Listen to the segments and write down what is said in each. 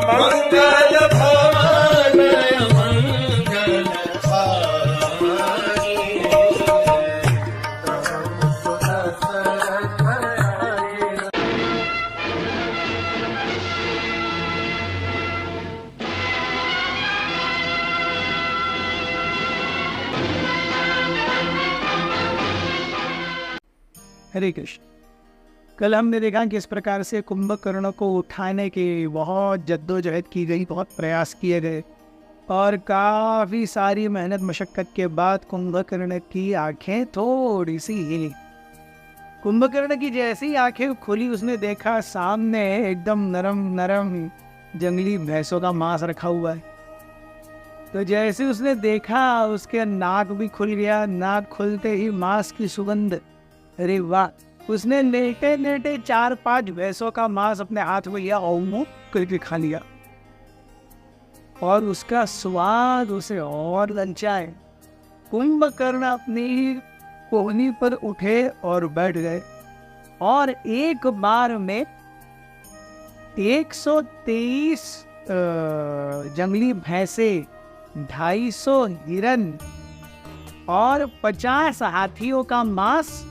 मंगल भवन मंगल हारी। हरे कृष्ण। कल हमने देखा कि इस प्रकार से कुंभकर्ण को उठाने की बहुत जद्दोजहद की गई, बहुत प्रयास किए गए और काफ़ी सारी मेहनत मशक्क़त के बाद कुंभकर्ण की आंखें थोड़ी सी हिली। कुंभकर्ण की जैसी आंखें खुली, उसने देखा सामने एकदम नरम नरम जंगली भैंसों का मांस रखा हुआ है। तो जैसे उसने देखा, उसके नाक भी खुल गया। नाक खुलते ही मांस की सुगंध, अरे वाह! उसने लेटे लेटे 4-5 भैंसों का मांस अपने हाथ में लिया और करके खा लिया और उसका स्वाद उसे और ललचाए। कुंभकर्ण अपनी कोहनी पर उठे और बैठ गए और एक बार में 123 जंगली भैंसे, 250 हिरन और 50 हाथियों का मांस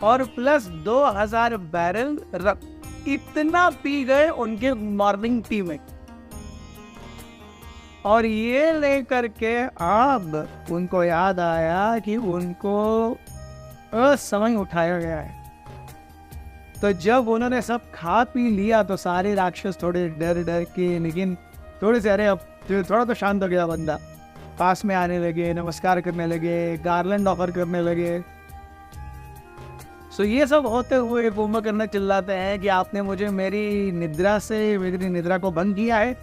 और प्लस 2000 बैरल रक्त, इतना पी गए उनके मॉर्निंग टी में। और ये लेकर के अब उनको याद आया कि उनको असमय उठाया गया है। तो जब उन्होंने सब खा पी लिया तो सारे राक्षस थोड़े डर डर के, लेकिन थोड़े से अरे अब थोड़ा तो शांत हो गया बंदा, पास में आने लगे, नमस्कार करने लगे, गार्लैंड ऑफर करने लगे। सो ये सब होते हुए कुंभकर्ण चिल्लाते हैं कि आपने मुझे मेरी निद्रा को भंग किया है।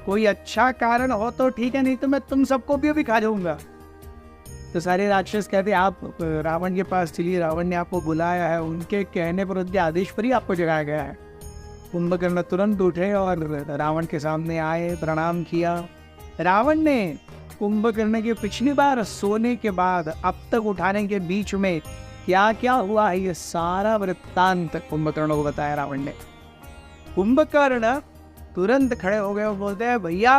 कोई अच्छा कारण हो तो ठीक है, नहीं तो मैं तुम सबको भी खा जाऊंगा। तो सारे राक्षस कहते हैं आप रावण के पास चलिए, रावण ने आपको बुलाया है, उनके कहने पर, उनके आदेश पर ही आपको जगाया गया है। कुंभकर्ण तुरंत उठे और रावण के सामने आए, प्रणाम किया। रावण ने कुंभकर्ण के पिछली बार सोने के बाद अब तक उठाने के बीच में क्या क्या हुआ है, ये सारा वृत्तांत कुंभकर्ण को बताया रावण ने। कुंभकर्ण तुरंत खड़े हो गए और बोलते हैं भैया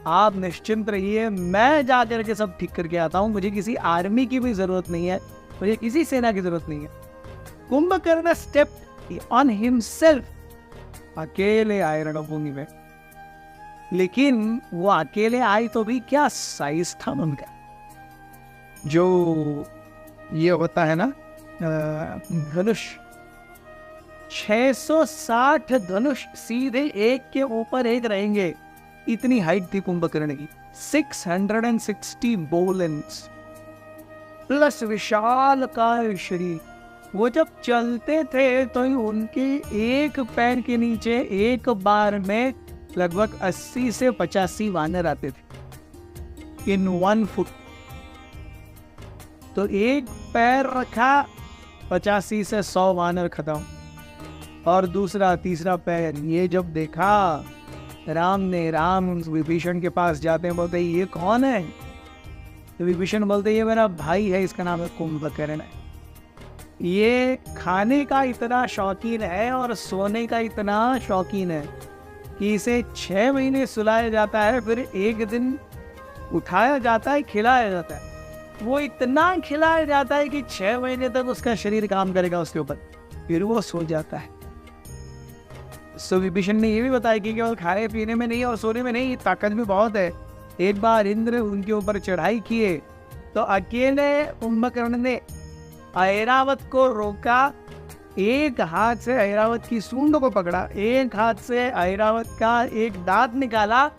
आप निश्चिंत रहिए, मैं जाकर के सब ठीक करके आता हूँ। मुझे किसी आर्मी की भी जरूरत नहीं है, मुझे किसी सेना की जरूरत नहीं है। कुंभकर्ण स्टेप ऑन हिमसेल्फ, अकेले आए रणभूमि में। लेकिन वो अकेले आए तो भी क्या साइज था उनका, जो ये होता है ना धनुष, 660 धनुष सीधे एक के ऊपर एक रहेंगे, इतनी हाइट थी कुंभकर्ण की। 660 बोलेंस प्लस विशाल काय शरीर। वो जब चलते थे तो उनके एक पैर के नीचे एक बार में लगभग 80 से 85 वानर आते थे इन 1 फुट। तो एक पैर रखा, 85 से 100 वानर खत्म। और दूसरा तीसरा पैर, ये जब देखा राम विभीषण के पास जाते हैं, बोलते ये कौन है? तो विभीषण बोलते ये मेरा भाई है, इसका नाम है कुंभकर्ण। ये खाने का इतना शौकीन है और सोने का इतना शौकीन है कि इसे 6 महीने सुलाया जाता है, फिर एक दिन उठाया जाता है, खिलाया जाता है। वो इतना खिलाया जाता है कि 6 महीने तक उसका शरीर काम करेगा उसके ऊपर, फिर वो सो जाता है। सो विभीषण ने ये भी बताया कि केवल खाने पीने में नहीं और सोने में नहीं, ताकत भी बहुत है। एक बार इंद्र उनके ऊपर चढ़ाई किए तो अकेले कुंभकर्ण ने ऐरावत को रोका, एक हाथ से ऐरावत की सूंड को पकड़ा, एक हाथ से ऐरावत का एक दांत निकाला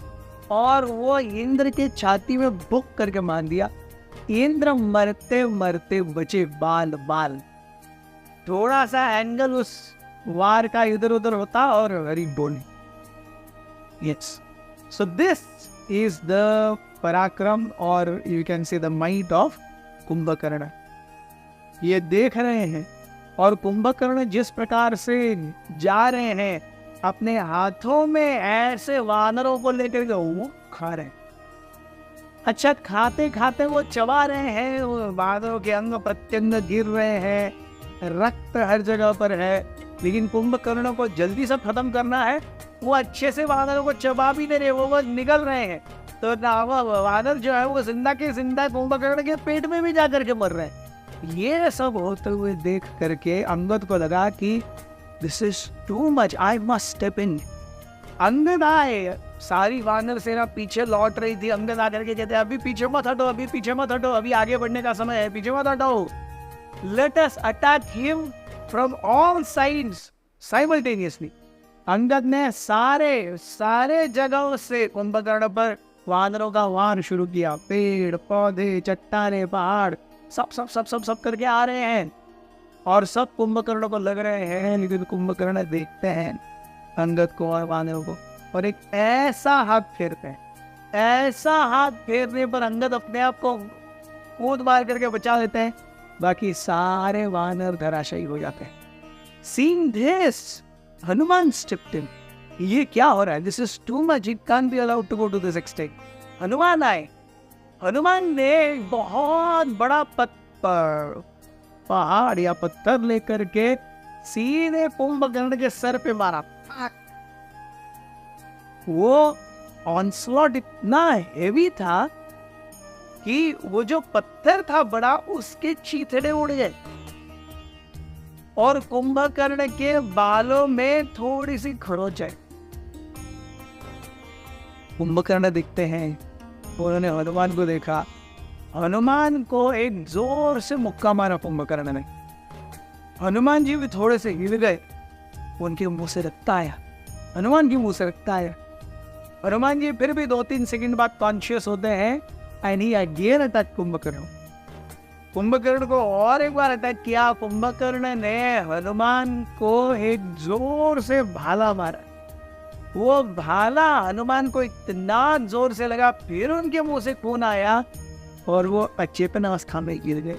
और वो इंद्र के छाती में बुक करके मार दिया। इंद्र मरते मरते बचे बाल बाल। थोड़ा सा एंगल उस वार का इधर उधर होता और very bold. Yes, so this is the पराक्रम और you can say the might of Kumbhakarna. ये देख रहे हैं और कुंभकर्ण जिस प्रकार से जा रहे हैं, अपने हाथों में ऐसे वानरों को लेकर के वो खा रहे हैं। अच्छा, खाते खाते वो चबा रहे हैं, वानरों के अंग प्रत्यंग गिर रहे हैं, रक्त हर जगह पर है लेकिन कुंभकर्ण को जल्दी से खत्म करना है। वो अच्छे से वानरों को चबा भी नहीं रहे, वो निकल रहे हैं। तो वानर जो है वो जिंदा के जिंदा कुंभकर्ण के पेट में भी जा करके मर रहे हैं। ये सब होते हुए देख करके अंगद को लगा कि this is too much, I must step in. Angad आए, सारी वानर सेना पीछे लौट रही थी। अंगद आकर के कहते अभी पीछे मत हटो, अभी पीछे मत हटो, अभी आगे बढ़ने का समय है, पीछे मत हटो। Let us attack him from all sides simultaneously. Angad ने सारे जगहों से कुंभकर्ण पर वानरों का वार शुरू किया। पेड़ पौधे, चट्टाने, पहाड़, सब करके आ रहे हैं और सब कुंभकर्ण को लग रहे हैं। लेकिन कुंभकर्ण देखते हैं अंगद को और वानरों को और एक ऐसा हाथ फेरते हैं, ऐसा हाथ फेरने पर अंगद अपने आप को कूद मार करके बचा लेते हैं। बाकी सारे वानर धराशायी हो जाते हैं। Seeing this, Hanuman stepped in. ये क्या हो रहा है? This is too much. It can't be allowed to go to this extent. Hanuman आए। हनुमान ने बहुत बड़ा पहाड़ या पत्थर लेकर के सीधे कुंभकर्ण के सर पे मारा। वो ऑनस्लॉट इतना हेवी था कि वो जो पत्थर था बड़ा, उसके चीथड़े उड़ गए और कुंभकर्ण के बालों में थोड़ी सी खरोंच है। कुंभकर्ण दिखते हैं, उन्होंने हनुमान को देखा। हनुमान को एक जोर से मुक्का मारा कुंभकर्ण ने। हनुमान जी भी थोड़े से हिल गए, उनके मुंह से रक्त आया। हनुमान के मुंह से रक्त आया। हनुमान जी फिर भी 2-3 सेकंड बाद कॉन्शियस होते हैं and he again attack Kumbhakarna. Kumbhakarna को और एक बार अटैक किया। कुंभकर्ण ने हनुमान को एक जोर से भाला मारा। वो भाला हनुमान को इतना जोर से लगा, फिर उनके मुंह से खून आया और वो अचेतन अवस्था में गिर गए।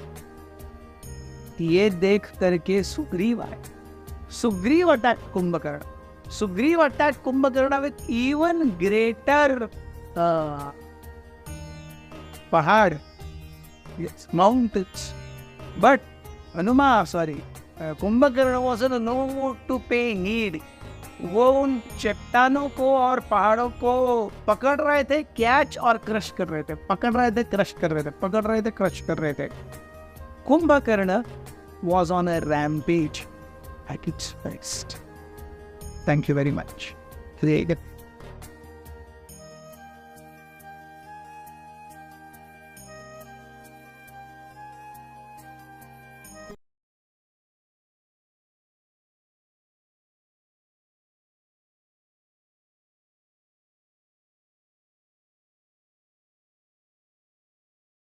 ये देख करके सुग्रीव आए। Sugriva attack Kumbhakarna. Sugriva attack Kumbhakarna with even greater पहाड़, yes, mountains, but Kumbhakarna wasn't no to pay heed. वो उन चट्टानों को और पहाड़ों को पकड़ रहे थे, कैच और क्रश कर रहे थे, पकड़ रहे थे, क्रश कर रहे थे, पकड़ रहे थे, क्रश कर रहे थे। Kumbhakarna was on a rampage at its best. Thank you very much.